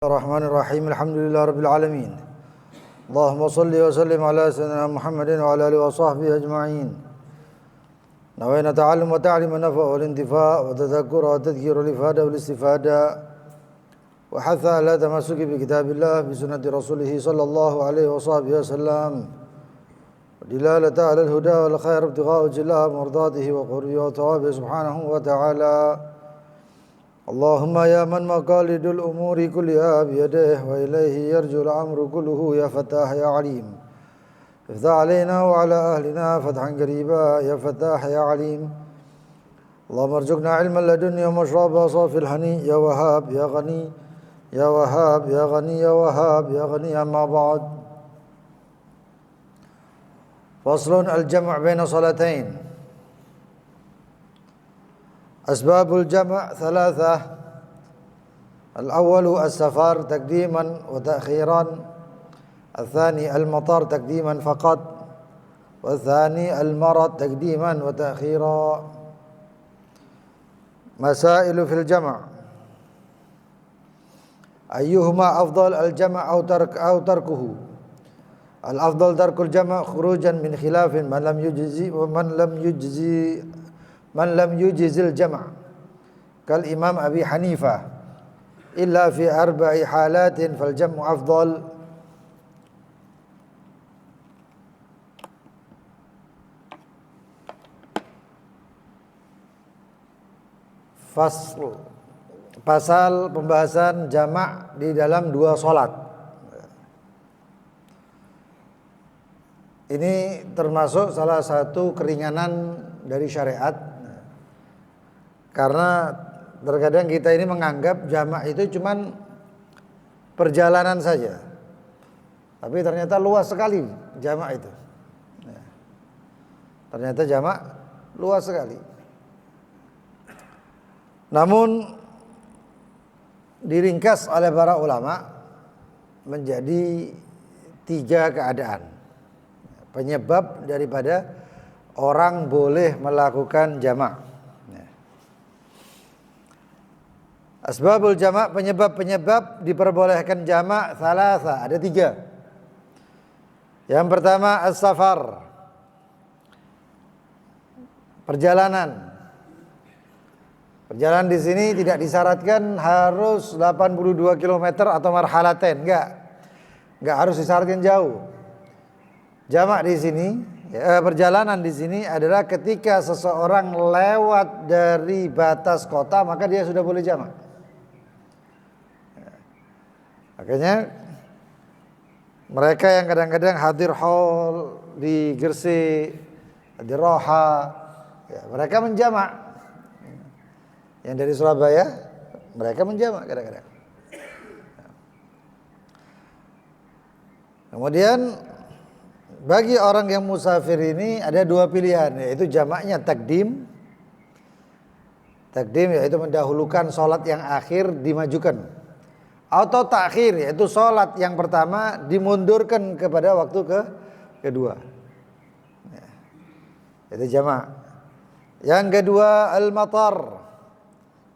الرحمن الرحيم الحمد لله رب العالمين اللهم صل وسلم على سيدنا محمد وعلى آله وصحبه أجمعين نوينا تعلم وتعليم النفع والانتفاع وتذكر وتذكير الإفادة والاستفادة وحث على تمسك بكتاب الله بسنة رسوله صلى الله عليه وصحبه وسلم ودلالة على الهدى والخير ابتغاء وجه الله مرضاته وقربه وثوابه سبحانه وتعالى اللهم يا من مقاليد الأمور كلها بيده وإليه يرجو الأمر كله يا فتاح يا عليم افتح علينا وعلى أهلنا فتحا قريبا يا فتاح يا عليم اللهم ارزقنا علما لدنيا ومشربا صافي الهني يا وهاب يا غني يا وهاب يا غني يا وهاب يا غني. أما بعد، فصل الجمع بين صلاتين. أسباب الجمع ثلاثة: الأول السفر تقديما وتأخيرا، الثاني المطر تقديما فقط، والثاني المرض تقديما وتأخيرا. مسائل في الجمع: أيهما أفضل، الجمع أو تركه؟ الأفضل ترك الجمع خروجا من خلاف من لم يجز الجمع كالإمام أبي حنيفة إلا في 4 حالات فالجمع أفضل. Pasal pembahasan jamak di dalam 2 sholat. Ini termasuk salah satu keringanan dari syariat, karena terkadang kita ini menganggap jamak itu cuman perjalanan saja, tapi ternyata luas sekali jamak itu. Ternyata jamak luas sekali. Namun diringkas oleh para ulama menjadi 3 keadaan penyebab daripada orang boleh melakukan jamak. Asbabul jamak, penyebab diperbolehkan jamak thalatha, ada 3. Yang pertama as-safar, perjalanan. Perjalanan di sini tidak disyaratkan harus 82 km atau marhalaten, enggak harus disyaratkan jauh. Jamak di sini, perjalanan di sini adalah ketika seseorang lewat dari batas kota, maka dia sudah boleh jamak. Makanya mereka yang kadang-kadang hadir hall di Gresik, di Roha, ya, mereka menjamak. Yang dari Surabaya, mereka menjamak kadang-kadang. Kemudian bagi orang yang musafir ini ada 2 pilihan, yaitu jamaknya takdim yaitu mendahulukan sholat yang akhir dimajukan, atau takhir yaitu sholat yang pertama dimundurkan kepada waktu kedua. Itu jamak. Yang kedua al-matar,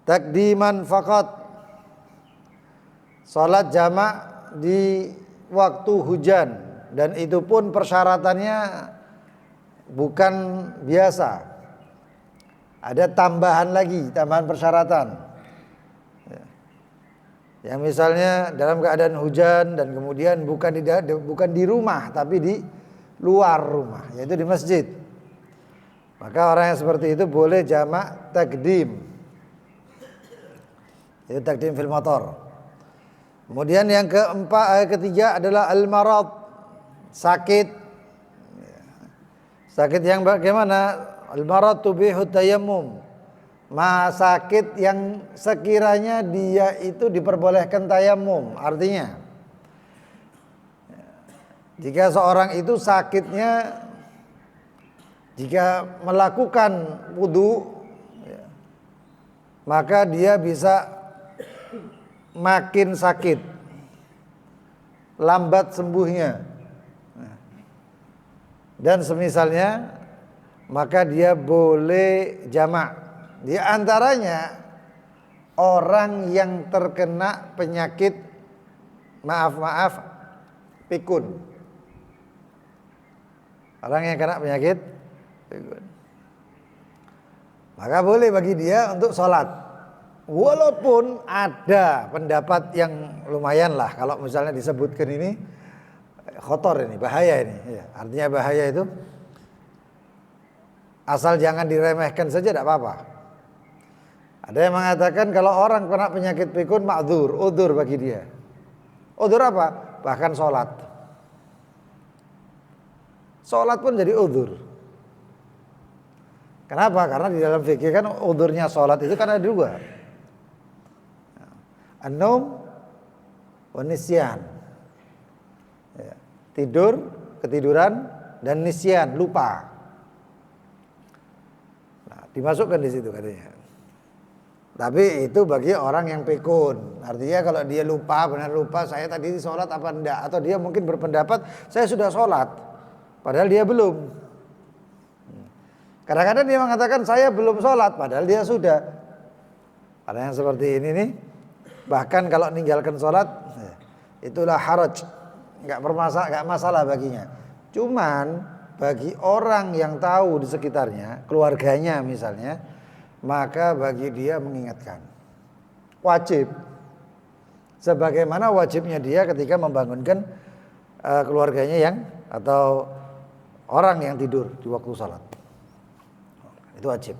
takdiman faqat, sholat jamak di waktu hujan. Dan itu pun persyaratannya bukan biasa. Ada tambahan persyaratan. Yang misalnya dalam keadaan hujan dan kemudian bukan di rumah tapi di luar rumah, yaitu di masjid. Maka orang yang seperti itu boleh jamak takdim. Itu takdim fil matar. Kemudian yang ketiga adalah al-marad, sakit yang bagaimana? Al-marad tubihu tayammum, sakit yang sekiranya dia itu diperbolehkan tayammum. Artinya jika seorang itu sakitnya, jika melakukan wudu, maka dia bisa makin sakit, lambat sembuhnya dan semisalnya, maka dia boleh jamak. Di antaranya orang yang terkena penyakit maaf pikun. Orang yang kena penyakit pikun. Maka boleh bagi dia untuk sholat. Walaupun ada pendapat yang lumayan lah. Kalau misalnya disebutkan ini khotor ini, bahaya ini. Ya, artinya bahaya itu asal jangan diremehkan saja tidak apa-apa. Ada yang mengatakan kalau orang kena penyakit pikun ma'dzur, udzur bagi dia. Udzur apa? Bahkan sholat. Sholat pun jadi udzur. Kenapa? Karena di dalam fikih kan udzurnya sholat itu kan ada dua. An-naum wa nisyan. Ya. Tidur, ketiduran, dan nisyan, lupa. Nah, dimasukkan di situ katanya. Tapi itu bagi orang yang pikun. Artinya kalau dia lupa, benar lupa saya tadi sholat apa enggak. Atau dia mungkin berpendapat saya sudah sholat, padahal dia belum. Kadang-kadang dia mengatakan saya belum sholat, padahal dia sudah. Ada yang seperti ini nih. Bahkan kalau meninggalkan sholat, itulah haraj. Enggak masalah baginya. Cuman bagi orang yang tahu di sekitarnya, keluarganya misalnya, maka bagi dia mengingatkan. Wajib. Sebagaimana wajibnya dia ketika membangunkan keluarganya yang atau orang yang tidur di waktu salat. Itu wajib.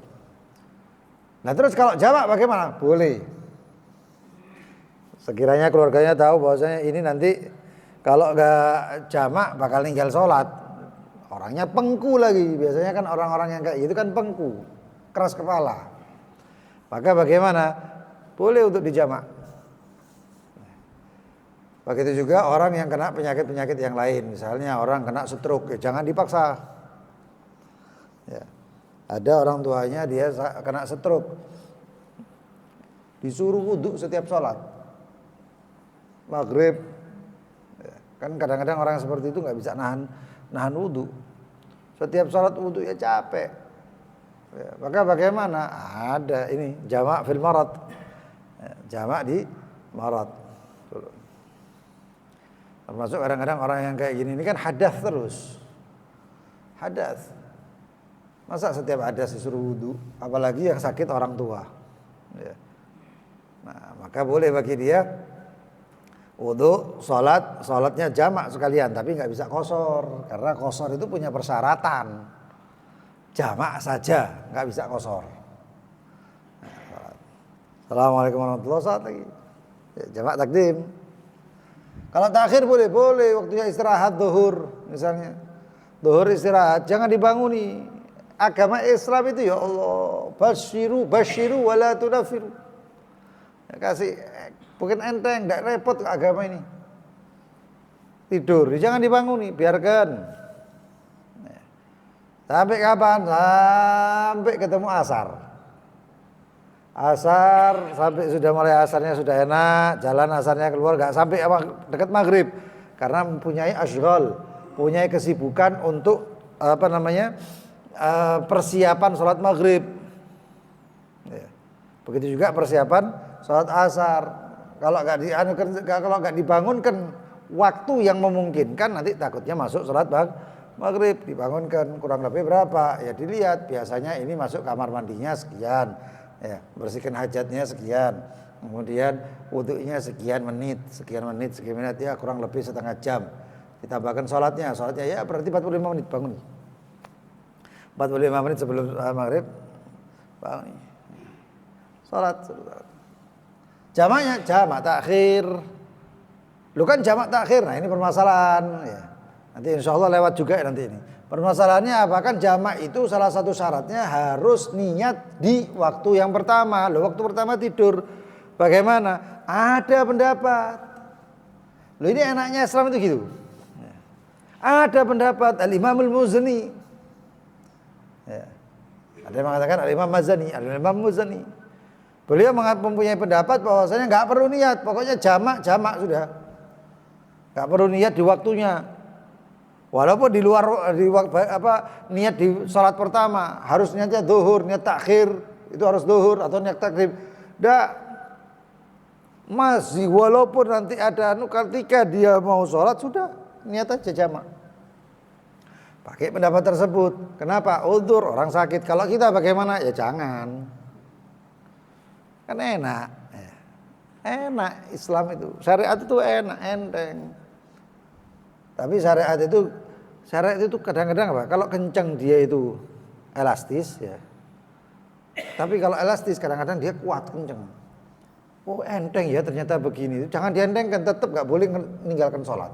Nah terus kalau jamak bagaimana? Boleh. Sekiranya keluarganya tahu bahwasanya ini nanti kalau enggak jamak bakal ninggal sholat. Orangnya pengku lagi. Biasanya kan orang-orang yang kayak gitu kan pengku, keras kepala. Maka bagaimana? Boleh untuk dijamak. Begitu juga orang yang kena penyakit-penyakit yang lain. Misalnya orang kena stroke, jangan dipaksa. Ya. Ada orang tuanya dia kena stroke, disuruh wudhu setiap sholat maghrib. Ya. Kan kadang-kadang orang seperti itu nggak bisa nahan wudhu. Setiap sholat wudhu ya capek. Ya, maka bagaimana? Ada ini jamak fil marad. Ya, jamak di marad. Termasuk kadang-kadang orang yang kayak gini ini kan hadas terus. Hadas. Masa setiap hadas disuruh wudu, apalagi yang sakit orang tua. Ya. Nah, maka boleh bagi dia wudu, salatnya jamak sekalian, tapi nggak bisa qashar karena qashar itu punya persyaratan. Jamak saja, nggak bisa qashar. Assalamualaikum warahmatullahi wabarakatuh. Lagi. Ya, jamak takdim. Kalau takhir boleh waktunya istirahat zuhur misalnya. Zuhur istirahat, jangan dibanguni. Agama Islam itu ya Allah, basyiru wala tunafiru. Ya, kasih bukan enteng, enggak repot agama ini. Tidur, jangan dibanguni, biarkan. Sampai kapan? Sampai ketemu asar. Sampai sudah mulai asarnya sudah enak, jalan asarnya keluar, enggak sampai dekat maghrib. Karena mempunyai asyghal, punya kesibukan untuk persiapan sholat maghrib. Ya. Begitu juga persiapan sholat asar. Kalau nggak dibangunkan waktu yang memungkinkan, nanti takutnya masuk sholat maghrib. Dibangunkan kurang lebih berapa? Ya dilihat. Biasanya ini masuk kamar mandinya sekian, ya, bersihkan hajatnya sekian, kemudian wudunya sekian menit, ya kurang lebih setengah jam. Ditambahkan sholatnya ya berarti 45 menit bangun. 45 menit sebelum maghrib bangun. Sholat. Jamaknya jamak takhir. Lu kan jamak takhir. Nah ini permasalahan ya. Nanti insya Allah lewat juga nanti ini. Permasalahannya apa? Kan jamak itu salah satu syaratnya harus niat di waktu yang pertama. Loh, waktu pertama tidur. Bagaimana? Ada pendapat. Loh ini enaknya Islam itu gitu. Ada pendapat Al-Imam Al-Muzani. Ya. Ada yang mengatakan Al-Imam Mazani, Al-Imam Muzani. Beliau mempunyai pendapat bahwasanya enggak perlu niat, pokoknya jamak sudah. Enggak perlu niat di waktunya. Walaupun di luar niat di salat pertama, harus niatnya zuhur, niat takhir, itu harus zuhur atau niat takrib. Enggak. Masih walaupun nanti ada ketika dia mau sholat sudah niat aja jamak. Pakai pendapat tersebut. Kenapa? Udzur, orang sakit. Kalau kita bagaimana? Ya jangan. Kan enak. Enak Islam itu. Syariat itu enak, enteng. Tapi syariat itu kadang-kadang apa? Kalau kencang dia itu elastis ya. Tapi kalau elastis kadang-kadang dia kuat kencang. Oh enteng ya ternyata begini. Jangan dientengkan, tetap nggak boleh meninggalkan sholat.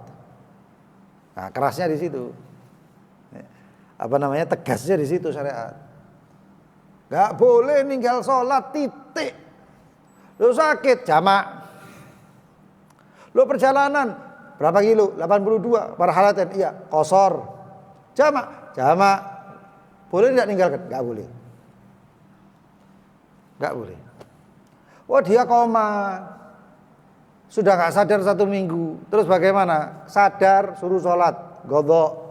Nah kerasnya di situ. Tegasnya di situ syariat. Nggak boleh ninggal sholat titik. Lo sakit jamak. Lo perjalanan berapa kilo? 82 parhalatan. Iya qasar. Jamak. Boleh tidak ninggalkan? Nggak boleh. Nggak boleh. Wah dia koma, sudah nggak sadar 1 minggu, terus bagaimana? Sadar, suruh sholat, godok.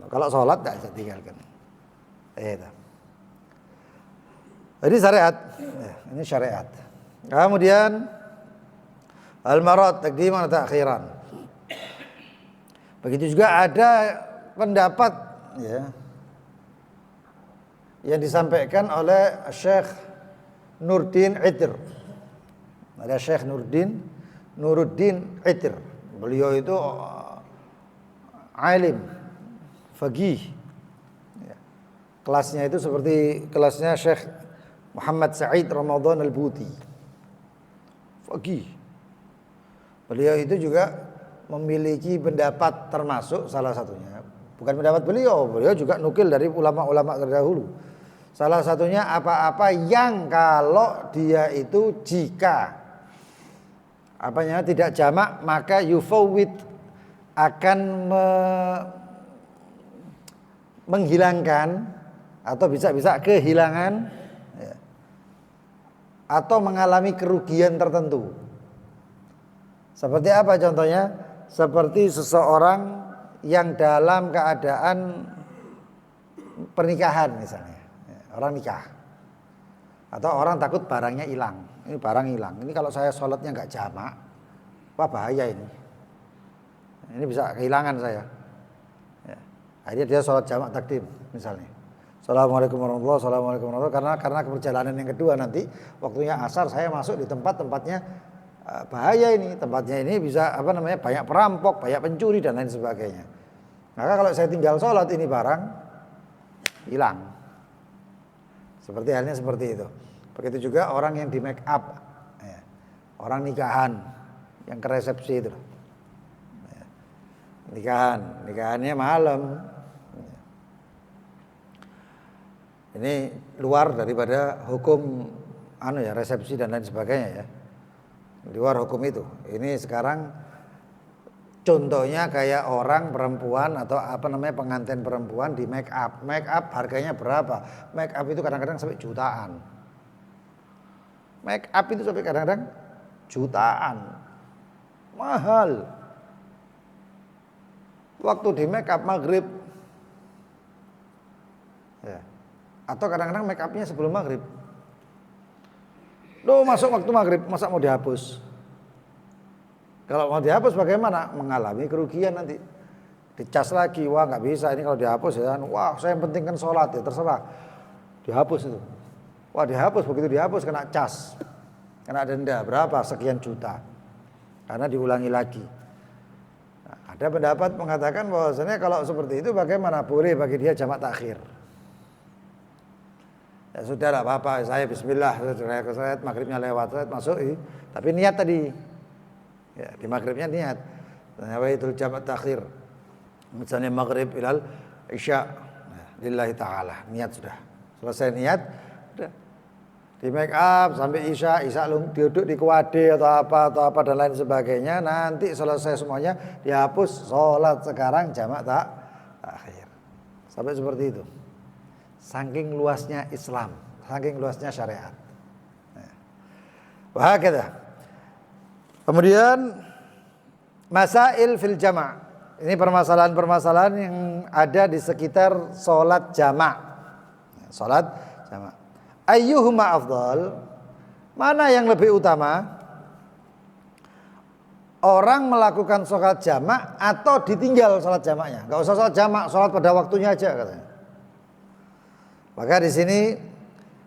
Kalau sholat nggak bisa tinggalkan. Jadi syariat, ini syariat. Kemudian al-marad taqdiman atau takhiran. Begitu juga ada pendapat ya, yang disampaikan oleh Syekh Nuruddin Itr. Ada Syekh Nuruddin Itr. Beliau itu alim, faqih. Kelasnya itu seperti kelasnya Syekh Muhammad Sa'id Ramadan Al-Buti. Faqih. Beliau itu juga memiliki pendapat termasuk salah satunya. Bukan pendapat beliau juga nukil dari ulama-ulama terdahulu. Salah satunya apa-apa yang kalau dia itu jika tidak jamak maka yufawwid akan menghilangkan atau bisa kehilangan ya, atau mengalami kerugian tertentu. Seperti apa contohnya? Seperti seseorang yang dalam keadaan pernikahan misalnya. Orang nikah atau orang takut barangnya hilang. Ini barang hilang. Ini kalau saya sholatnya nggak jamak, wah bahaya ini. Ini bisa kehilangan saya. Ya. Akhirnya dia sholat jamak takdim misalnya. Assalamualaikum warahmatullahi wabarakatuh. Karena perjalanan yang kedua nanti waktunya asar saya masuk di tempatnya bahaya ini. Tempatnya ini bisa banyak perampok, banyak pencuri dan lain sebagainya. Maka kalau saya tinggal sholat ini barang hilang. Seperti halnya seperti itu. Begitu juga orang yang di make up, ya. Orang nikahan, yang ke resepsi itu, ya. Nikahannya malam. Ya. Ini luar daripada hukum resepsi dan lain sebagainya ya. Di luar hukum itu. Ini sekarang contohnya kayak orang perempuan atau pengantin perempuan di make up. Make up harganya berapa? Make up itu kadang-kadang sampai jutaan. Make up itu sampai kadang-kadang jutaan. Mahal. Waktu di make up maghrib. Ya. Atau kadang-kadang make upnya sebelum maghrib. Loh masuk waktu maghrib, masa mau dihapus? Kalau mau dihapus bagaimana? Mengalami kerugian nanti. Dicas lagi, wah nggak bisa ini kalau dihapus ya. Wah saya yang penting kan sholat ya terserah. Dihapus itu. Wah dihapus, begitu dihapus kena cas. Kena denda berapa? Sekian juta. Karena diulangi lagi. Nah, ada pendapat mengatakan bahwasanya kalau seperti itu bagaimana? Boleh bagi dia jamak takhir. Ya sudah lah apa-apa, saya bismillah, saya maghribnya lewat, saya masuk, tapi niat tadi. Ya, di maghribnya niat. Nawaitul jamak takhir. Misalnya maghrib ilal isya. Nah, lillahi ta'ala. Niat sudah. Selesai niat, udah. Di make up sampai isya duduk di kuade atau apa dan lain sebagainya. Nanti selesai semuanya dihapus, sholat sekarang jamak takhir. Sampai seperti itu. Saking luasnya Islam, saking luasnya syariat. Wah kita. Kemudian masail fil jama'. Ini permasalahan-permasalahan yang ada di sekitar sholat jama'. Sholat jama'. Ayyuhuma afdal? Mana yang lebih utama? Orang melakukan sholat jamak atau ditinggal sholat jamaknya? Gak usah sholat jamak, sholat pada waktunya aja katanya. Maka di sini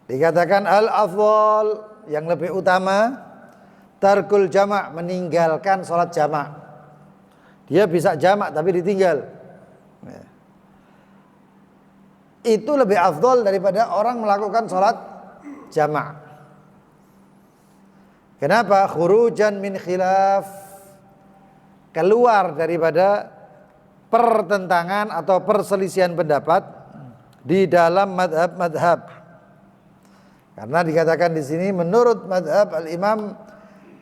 dikatakan al-afdal, yang lebih utama tarkul jamak, meninggalkan sholat jamak. Dia bisa jamak tapi ditinggal. Itu lebih afdal daripada orang melakukan sholat jamak. Kenapa? Khurujan min khilaf, keluar daripada pertentangan atau perselisihan pendapat di dalam madhab-madhab. Karena dikatakan di sini menurut madhab al-Imam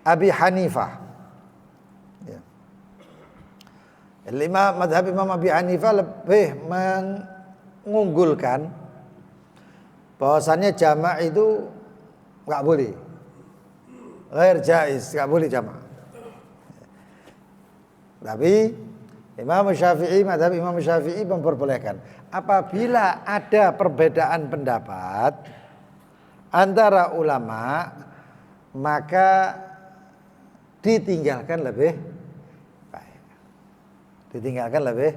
Abi Hanifah. Ya. Madhab Imam Abi Hanifah lebih mengunggulkan bahwasannya jamak itu nggak boleh, ghair jaiz, nggak boleh jamak. Tapi madhab Imam Syafi'i memperbolehkan apabila ada perbedaan pendapat antara ulama, maka ditinggalkan lebih baik. Ditinggalkan lebih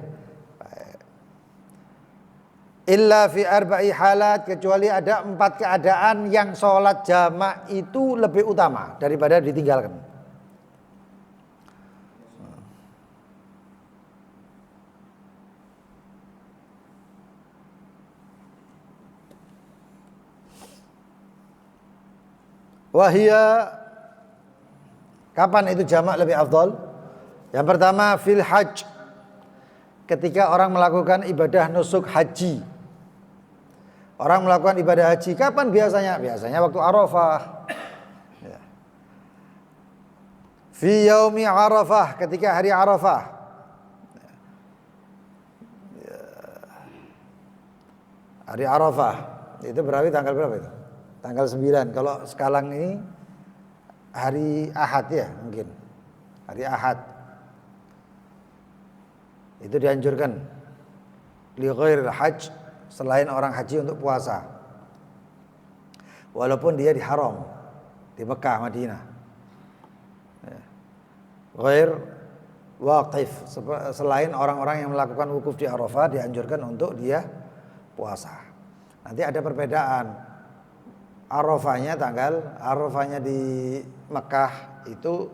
baik. Illa fi arba'i halat, kecuali ada 4 keadaan yang sholat jamak itu lebih utama daripada ditinggalkan. Wahia, kapan itu jamak lebih afdal? Yang pertama fil hajj, ketika orang melakukan ibadah nusuk haji. Orang melakukan ibadah haji kapan biasanya? Biasanya waktu Arafah. Ya. Fi yaumi Arafah, ketika hari Arafah. Ya. Hari Arafah itu berarti tanggal berapa itu? Tanggal 9. Kalau sekarang ini hari Ahad ya, mungkin hari Ahad. Itu dianjurkan li ghairil hajj, selain orang haji untuk puasa. Walaupun dia di haram, di Mekah, Madinah. Ghair waqif, selain orang-orang yang melakukan wukuf di Arafah dianjurkan untuk dia puasa. Nanti ada perbedaan. Arafahnya di Mekah itu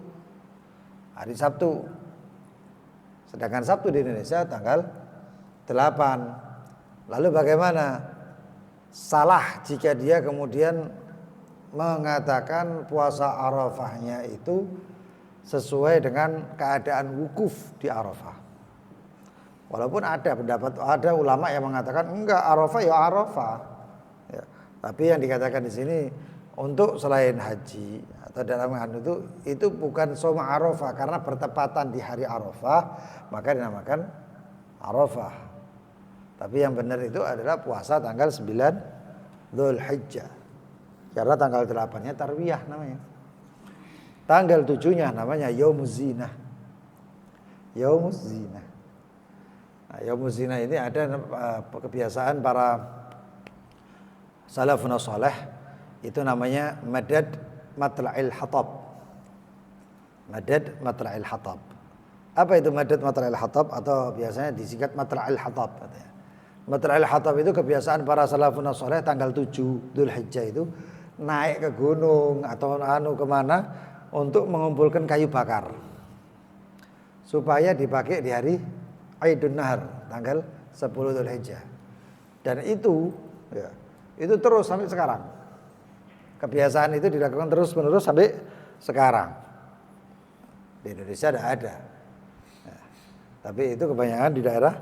hari Sabtu. Sedangkan Sabtu di Indonesia tanggal 8. Lalu bagaimana? Salah jika dia kemudian mengatakan puasa Arafahnya itu sesuai dengan keadaan wukuf di Arafah. Walaupun ada ulama yang mengatakan enggak, Arafah ya Arafah. Ya. Tapi yang dikatakan di sini untuk selain haji atau dalam itu bukan shaum Arafah, karena bertepatan di hari Arafah maka dinamakan Arafah. Tapi yang benar itu adalah puasa tanggal 9 Dzulhijjah. Karena tanggal 8-nya tarwiyah namanya. Tanggal 7-nya namanya Yaumuz Zinah. Yaumuz Zinah. Nah, Yaumuz Zinah ini ada kebiasaan para salafun salih, itu namanya madad matla'il hatab. Madad matla'il hatab. Apa itu madad matla'il hatab, atau biasanya disingkat matla'il hatab katanya. Matla'il hatab itu kebiasaan para salafun salih tanggal 7 Dzulhijjah itu naik ke gunung atau kemana untuk mengumpulkan kayu bakar supaya dipakai di hari Aidun Nahar tanggal 10 Dzulhijjah. Dan itu ya, itu terus sampai sekarang. Kebiasaan itu dilakukan terus-menerus sampai sekarang. Di Indonesia tidak ada. Nah, tapi itu kebanyakan di daerah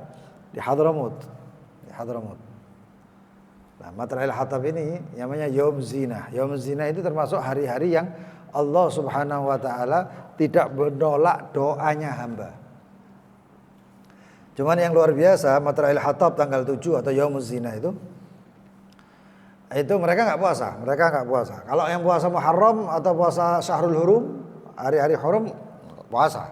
di Hadramut. Nah, matla'il hatab ini namanya Yaum Zinah. Yaum Zinah itu termasuk hari-hari yang Allah Subhanahu wa taala tidak menolak doanya hamba. Cuman yang luar biasa, matla'il hatab tanggal 7 atau Yaum Zinah itu mereka nggak puasa. Kalau yang puasa Muharram atau puasa Syahrul Hurum, hari-hari Hurum puasa.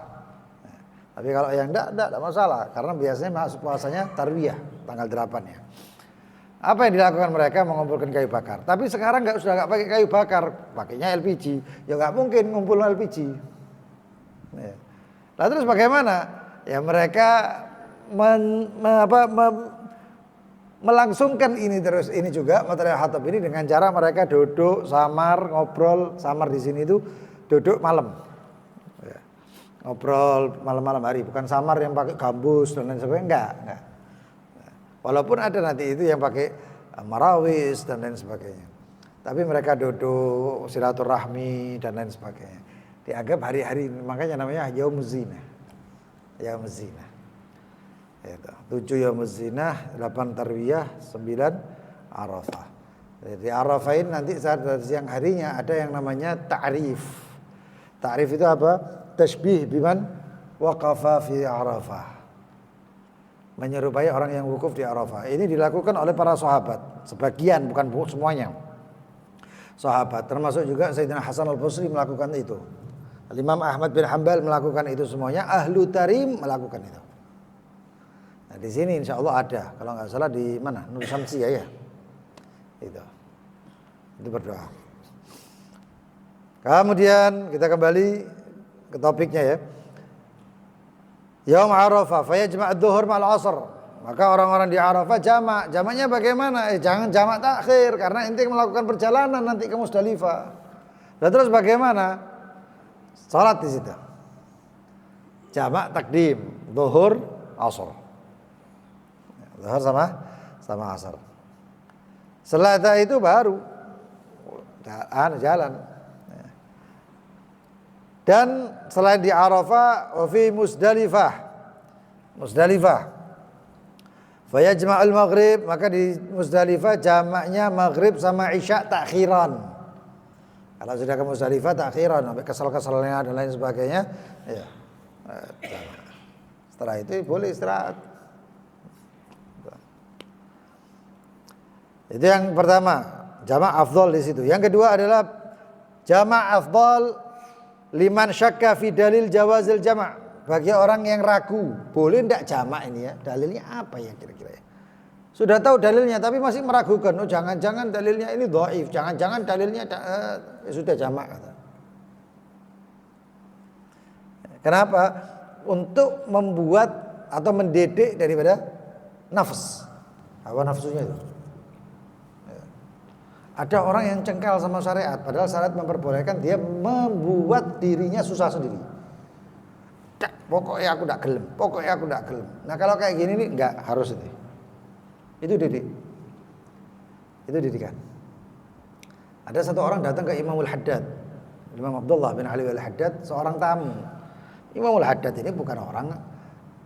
Tapi kalau yang enggak masalah, karena biasanya masuk puasanya tarwiyah tanggal 8-nya. Apa yang dilakukan mereka? Mengumpulkan kayu bakar. Tapi sekarang sudah nggak pakai kayu bakar, pakainya LPG. Ya nggak mungkin ngumpul LPG. Ya. Lalu terus bagaimana? Ya mereka melangsungkan ini terus, ini juga material hatab ini dengan cara mereka duduk samar, ngobrol. Samar di sini itu duduk malam. Ya. Ngobrol malam-malam hari, bukan samar yang pakai gambus dan lain sebagainya, enggak. Walaupun ada nanti itu yang pakai marawis dan lain sebagainya. Tapi mereka duduk silaturahmi dan lain sebagainya. Dianggap hari-hari, makanya namanya Yaumuz Zinah. Yaumuz Zinah. 7 Yaumuz Zinah, 8 Tarwiyah, 9 Arafah. Jadi Arafah ini nanti saat siang harinya ada yang namanya ta'rif. Ta'rif itu apa? Tashbih biman waqafa fi Arafah. Menyerupai orang yang wukuf di Arafah. Ini dilakukan oleh para sahabat, sebagian, bukan semuanya. Sahabat, termasuk juga Sayyidina Hasan Al-Basri melakukan itu. Imam Ahmad bin Hanbal melakukan itu semuanya. Ahlu Tarim melakukan itu. Nah, di sini insya Allah ada. Kalau nggak salah di mana? Nur Syamsiyah ya. Itu berdoa. Kemudian kita kembali ke topiknya ya. Yaum Arafah fayajma' adz-dzuhur ma'al 'asr. Maka orang-orang di Arafah jamak. Jamaknya bagaimana? Jangan jamak takhir karena inti melakukan perjalanan nanti ke Musdalifah. Dan terus bagaimana? Salat di situ. Jamak takdim, zuhur, asar. Zuhur sama asar. Setelah itu baru jalan. Dan selain di Arafah, wa fi Musdalifah. Fayajma'ul maghrib, maka di Musdalifah jamaknya maghrib sama isya takhiran. Kalau sudah ke Musdalifah takhiran, sampai kesal-kesalnya dan lain sebagainya, ya. Setelah itu boleh istirahat. Itu yang pertama, jamak afdal di situ. Yang kedua adalah jamak afdal liman syakka fi dalil jawazil jamak. Bagi orang yang ragu, boleh enggak jamak ini ya? Dalilnya apa ya kira-kira ya? Sudah tahu dalilnya tapi masih meragukan. Oh, jangan-jangan dalilnya ini dhaif, jangan-jangan dalilnya sudah jamak kata. Kenapa? Untuk membuat atau mendidik daripada nafs. Hawa nafsunya itu. Ada orang yang cengkal sama syariat, padahal syariat memperbolehkan dia membuat dirinya susah sendiri. Pokoknya aku tidak gelem. Nah kalau kayak gini nih enggak harus itu. Itu didikan. Ada satu orang datang ke Imamul Haddad, Imam Abdullah bin Ali al-Haddad, seorang tamu. Imamul Haddad ini bukan orang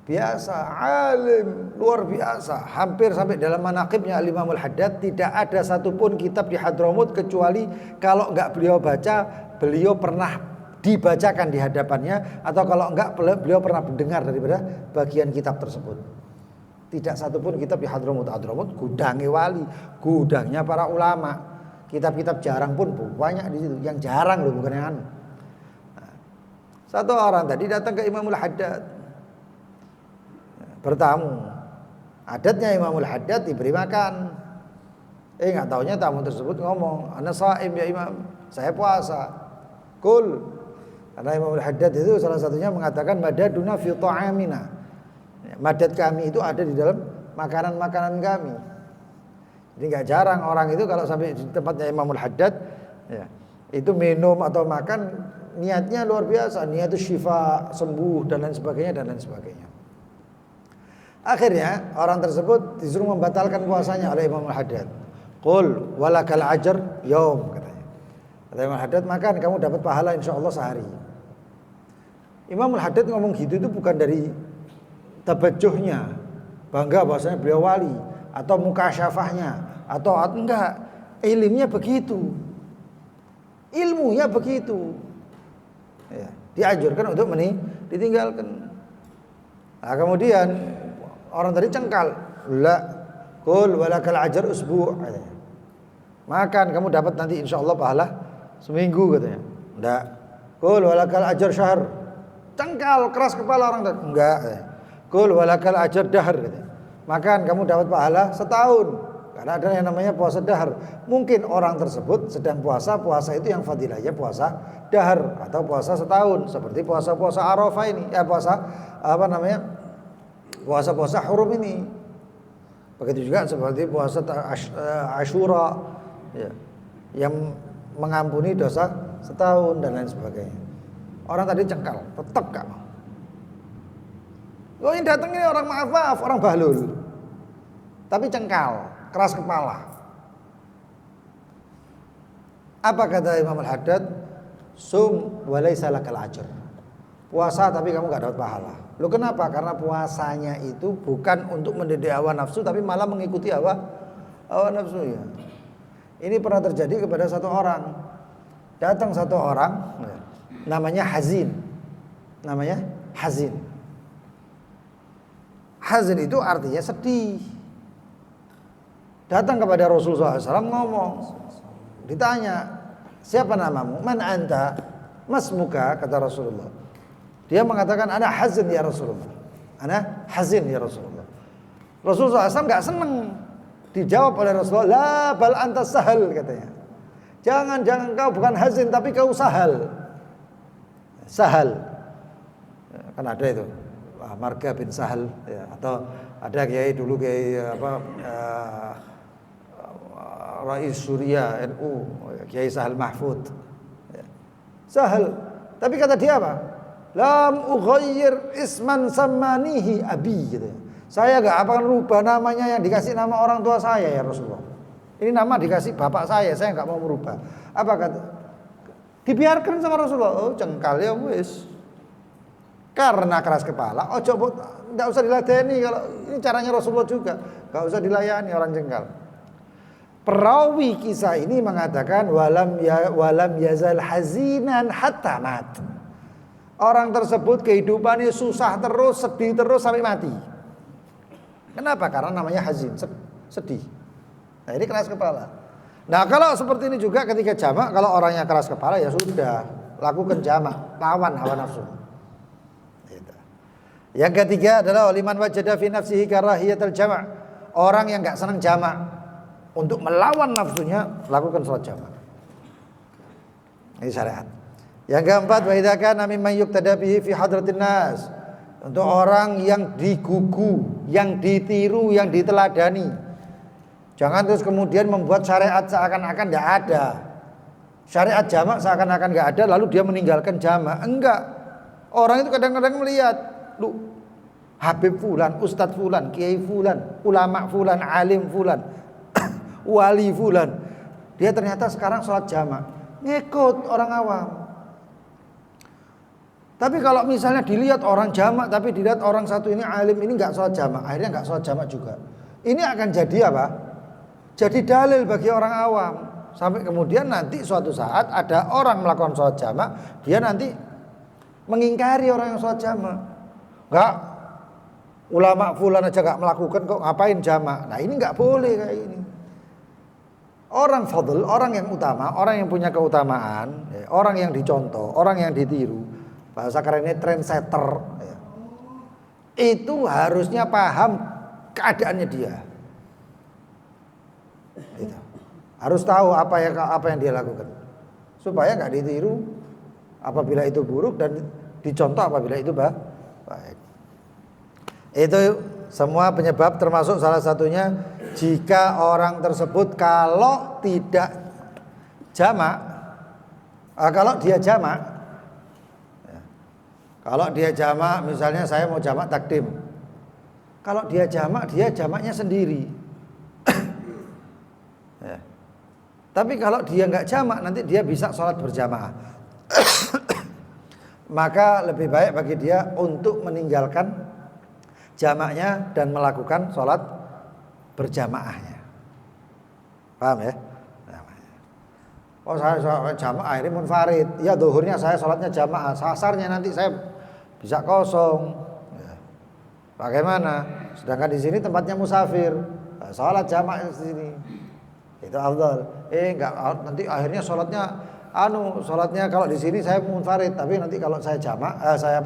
biasa, alim luar biasa. Hampir sampai dalam manaqibnya Imamul Haddad tidak ada satupun kitab di Hadramut kecuali kalau enggak beliau baca, beliau pernah dibacakan di hadapannya, atau kalau enggak beliau pernah mendengar daripada bagian kitab tersebut. Tidak satupun kitab di Hadramut. Hadramut gudangnya wali, gudangnya para ulama. Kitab-kitab jarang pun banyak di situ. Yang jarang loh, bukan yang anu. Satu orang tadi datang ke Imamul Haddad, bertamu. Adatnya Imamul Haddad diberi makan. Enggak taunya tamu tersebut ngomong, "Ana shaim ya Imam, saya puasa." Kul. Karena Imamul Haddad itu salah satunya mengatakan madaduna fi ta'amina. Madad kami itu ada di dalam makanan-makanan kami. Jadi enggak jarang orang itu kalau sampai di tempatnya Imamul Haddad ya, itu minum atau makan niatnya luar biasa, niat itu syifa, sembuh dan lain sebagainya. Akhirnya orang tersebut disuruh membatalkan puasanya oleh Imamul Haddad. Qul walakal ajr yaum, katanya. Kata Imamul Haddad, makan kamu dapat pahala insyaallah sehari. Imamul Haddad ngomong gitu itu bukan dari tabajuhnya, bangga bahwasanya beliau wali, atau mukasyafahnya, atau enggak, ilmunya begitu. Ya, dianjurkan untuk ditinggalkan. Nah, kemudian orang tadi cengkal, la kul walakal ajr usbu', katanya. Makan kamu dapat nanti insyaallah pahala seminggu, katanya. Enggak. Kul walakal ajr syahr. Cengkal, keras kepala orang tadi. Enggak. Kul walakal ajr dahr, katanya. Makan kamu dapat pahala setahun, Karena ada yang namanya puasa dahar. Mungkin orang tersebut sedang puasa itu yang fadilahnya puasa dahar atau puasa setahun, seperti puasa-puasa Arafah ini, puasa-puasa hurum ini. Begitu juga seperti puasa Asyura, ya, yang mengampuni dosa setahun dan lain sebagainya. Orang tadi cengkal, tetap gak mau. Oh, ini datang ini orang maaf, orang bahlul, tapi cengkal, keras kepala. Apa kata Imam Al-Haddad? Sum walaysa lakal ajr. Puasa tapi kamu gak dapat pahala. Loh kenapa? Karena puasanya itu bukan untuk mendidik hawa nafsu, tapi malah mengikuti hawa nafsu ya. Ini pernah terjadi kepada satu orang. Datang satu orang, namanya Hazin. Namanya Hazin. Hazin itu artinya sedih. Datang kepada Rasulullah SAW ngomong, ditanya, siapa namamu? Man anta? Masmuka? Kata Rasulullah. Dia mengatakan, ana hazin ya Rasulullah. Ana hazin ya Rasulullah. Rasulullah SAW gak senang. Dijawab oleh Rasulullah, la bal anta sahal, katanya. Jangan kau bukan hazin, tapi kau sahal. Sahal. Kan ada itu, Marga bin Sahal, ya. Atau ada kiai dulu, kiai Rais Surya NU, Kiai Sahal Mahfud. Sahal. Tapi kata dia apa? Lam ughayyir isman sammanihi abi, gitu. Saya enggak akan rubah namanya yang dikasih nama orang tua saya ya Rasulullah. Ini nama dikasih bapak saya enggak mau merubah. Apa kata? Dibiarkan sama Rasulullah. Oh, cengkal ya wis. Karena keras kepala, enggak usah diladeni. Kalau ini caranya Rasulullah juga, enggak usah dilayani orang cengkal. Perawi kisah ini mengatakan walam yazal hazinan hatta mat. Orang tersebut kehidupannya susah terus, sedih terus sampai mati. Kenapa? Karena namanya hazin, sedih. Nah, ini keras kepala. Nah, kalau seperti ini juga ketika jamak, kalau orangnya keras kepala ya sudah, lakukan jamak, lawan hawa nafsu. Gitu. Yang ketiga adalah liman wajada fi nafsihi karahiyatul jamak. Orang yang enggak senang jamak, untuk melawan nafsunya, lakukan sholat jamak. Ini syariat. Yang keempat, wa idza kana mimman yuqtada bihi fi hadratin nas. Untuk orang yang digugu, yang ditiru, yang diteladani. Jangan terus kemudian membuat syariat seakan-akan tidak ada. Syariat jamak seakan-akan tidak ada, lalu dia meninggalkan jamak. Enggak. Orang itu kadang-kadang melihat, lu Habib fulan, Ustadz fulan, Kiai fulan, ulama fulan, alim fulan, wali fulan, dia ternyata sekarang sholat jamak, ngikut orang awam. Tapi kalau misalnya dilihat orang jamak, tapi dilihat orang satu ini alim, ini nggak sholat jamak, akhirnya nggak sholat jamak juga. Ini akan jadi apa? Jadi dalil bagi orang awam. Sampai kemudian nanti suatu saat ada orang melakukan sholat jamak, dia nanti mengingkari orang yang sholat jamak. Nggak, ulama fulan aja nggak melakukan kok, ngapain jamak? Nah, ini nggak boleh kayak ini. Orang fadl, orang yang utama, orang yang punya keutamaan, ya, orang yang dicontoh, orang yang ditiru, bahasa kerennya trendsetter, ya, itu harusnya paham keadaannya dia. Gitu. Harus tahu apa yang dia lakukan, supaya nggak ditiru apabila itu buruk dan dicontoh apabila itu baik. Itu semua penyebab, termasuk salah satunya jika orang tersebut kalau tidak jamak, kalau dia jamak, misalnya saya mau jamak takdim, kalau dia jamaknya sendiri. Ya. Tapi kalau dia nggak jamak, nanti dia bisa sholat berjamaah. Maka lebih baik bagi dia untuk meninggalkan jamaknya dan melakukan sholat berjamaahnya. Paham ya? Oh, saya sholat jamaah ini munfarid. Ya, zuhurnya saya sholatnya jamaah, asarnya nanti saya bisa kosong. Ya. Bagaimana? Sedangkan di sini tempatnya musafir, sholat jamaah di sini. Itu afdal. Enggak, nanti akhirnya sholatnya kalau di sini saya munfarid, tapi nanti kalau saya jamak, saya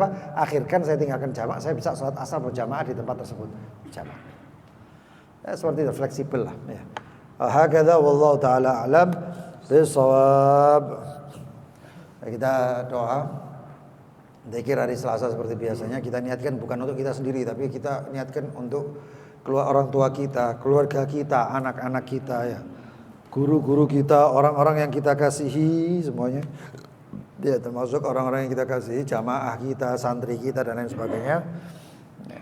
tinggalkan jamak, saya bisa sholat asar berjamaah di tempat tersebut. Jamak. seperti itu, fleksibel lah ya. Hakadha wallahu taala a'lam bissawab. Kita doa zikir hari Selasa seperti biasanya. Kita niatkan bukan untuk kita sendiri, tapi kita niatkan untuk orang tua kita, keluarga kita, anak-anak kita ya, guru-guru kita, orang-orang yang kita kasihi semuanya. Ya, termasuk orang-orang yang kita kasihi, jamaah kita, santri kita dan lain sebagainya,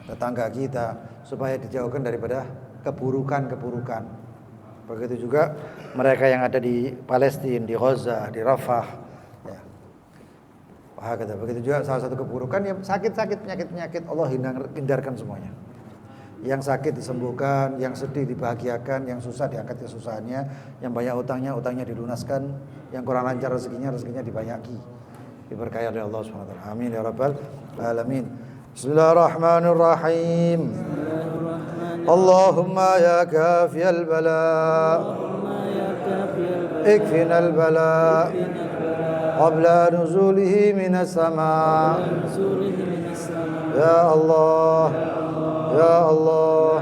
tetangga kita, supaya dijauhkan daripada keburukan-keburukan. Begitu juga mereka yang ada di Palestina, di Gaza, di Rafah. Begitu juga salah satu keburukan yang sakit-sakit, penyakit-penyakit, Allah hindarkan semuanya. Yang sakit disembuhkan, yang sedih dibahagiakan, yang susah diangkat kesusahannya, yang banyak utangnya dilunaskan, yang kurang lancar rezekinya dibanyaki, diberkahi oleh Allah SWT. Amin ya rabbal alamin. Bismillahirrahmanirrahim. Allahumma ya kafiyal bala, ikfinal bala قبل نزوله من السماء. يا الله يا الله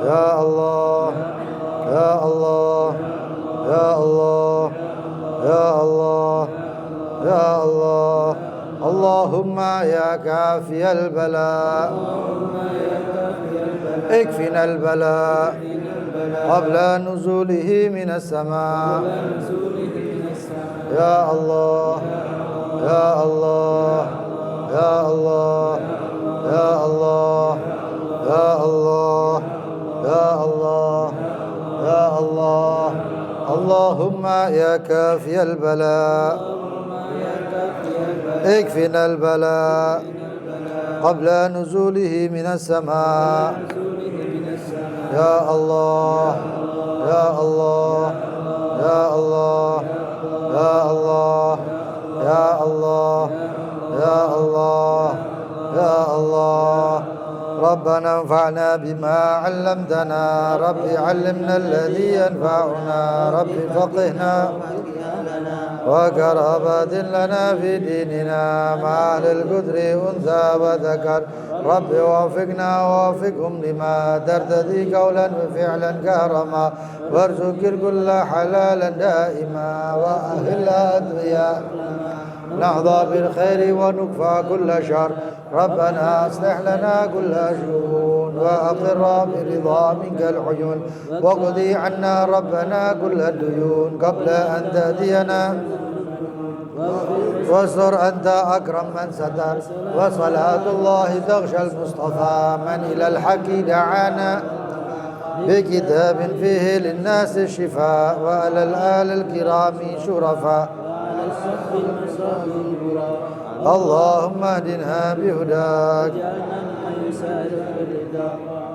يا الله يا الله يا الله يا الله يا الله. اللهم يا كافي البلاء اكفنا البلاء قبل نزوله من السماء. يا الله يا الله يا الله يا الله يا الله يا الله يا الله. اللهم يا كافي البلاء اكفنا البلاء قبل نزوله من السماء. يا الله يا الله يا الله يا الله يا الله يا الله يا الله. ربنا انفعنا بما علمتنا، رب علمنا الذي ينفعنا، رب فقهنا وكرامات لنا في ديننا مع أهل القدر أنثى وذكر. رب وفقنا ووفقهم لما ترتدي قولا وفعلا كرما، وارزق الكل حلالا دائما، وأهل أدعياء نحظى بالخير ونكفى كل شر. ربنا اصلح لنا كل شؤون، وأقر برضا منك العيون، واقضي عنا ربنا كل الديون قبل أن تأتينا، واستر أنت أكرم من ستر. وصلاة الله تغشى المصطفى من إلى الحق دعانا، بكتاب فيه للناس الشفاء، وعلى الآل الكرام شرفاء. اللهم اهدنا بهداك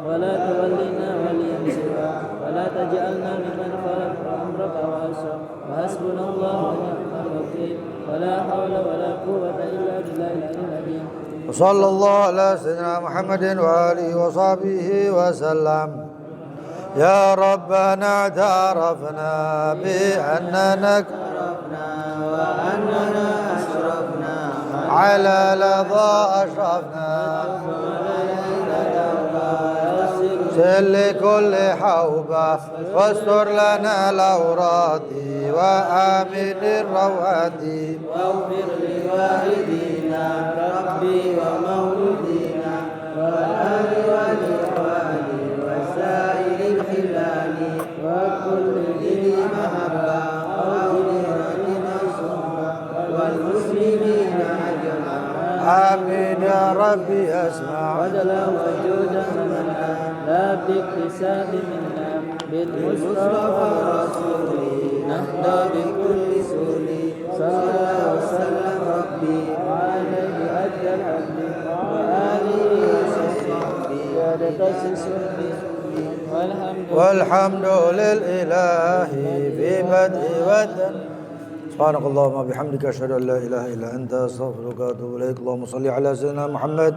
ولا تولنا وليا سواك، ولا تجعلنا ممن خالف أمرك وعصى. وحسبنا الله ونعم الوكيل، ولا حول ولا قوة إلا بالله العلي العظيم. وصلى الله على سيدنا محمد وآله وصحبه وسلم. يا ربنا اعترفنا بأننا وأننا أشرفنا على لظى أشرفنا، سل كل حوبة، واستر لنا الأوراد وآمن الرواد، واغفر لوالدينا ربي ومولودينا، والآل والإخوان وسائر الخلان، وكل ذي محبة أو ذرة مصروفة، والمسلمين أجمعين. آمين يا ربي أسمع. وجلا وجودا منا، لا باكتساب منا، بالمصطفى رسولي نهدى بكل سوري. صلى الله وسلم ربي وعليه أدى الحمد، وآله وصحبه زيادة سسري. والحمد للإله في بدء ودن. سبحانك اللهم وبحمدك أشهد أن لا إله إلا أنت أستغفرك وأتوب إليك. اللهم صل على سيدنا محمد